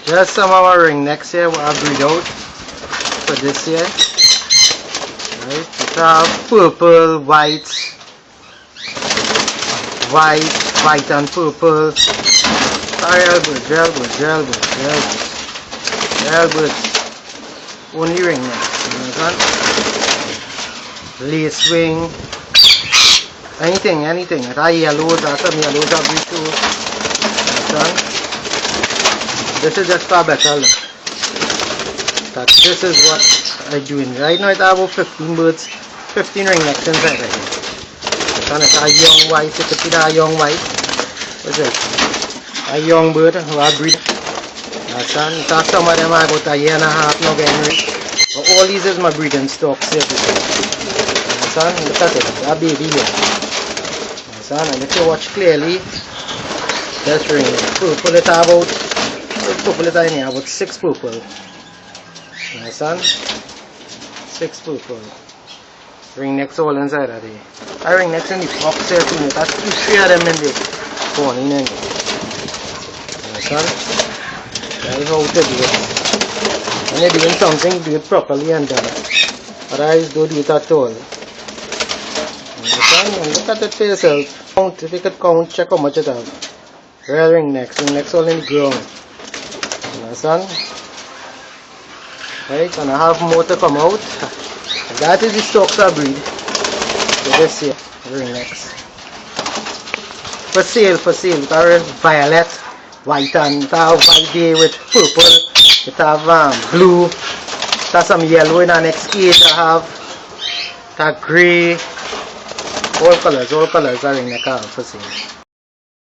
Just some of our ringnecks here we have breed out for this year. Right, it have purple, white, and purple. Real good. Only ringnecks. Lace wing. Anything. It have yellows, or some yellows are breed too. This is just for better look. That this is what I'm doing. Right now it have about 15 birds, 15 ringnecks inside right here. And it's a young white, you can see that young white. What's it? A young bird who are breed. Understand? Some of them are about a year and a half now getting ready. But all these is my breeding stocks here. Understand? Look at it, that baby here. Understand? And if you watch clearly, this ringneck. Purple it about. Purple is in here, about 6 purple. Understand? 6 purple. Ringnecks all inside of there. I ringnecks in the box here too. That's 2-3 of them in the phone in there. Understand? That is how to do it. When you're doing something, do it properly and done. Otherwise, don't do it at all. Understand? And look at it for yourself. Count, if you could count, check how much it has. Real ringnecks all in the ground. Understand? Right, and I have more to come out. That is the stocks I breed. So this here, ringnecks. For sale. There is violet, white, and it have white there with purple. It have blue. It has some yellow in the next cage. I have that grey. All colors are ringneck I have for sale.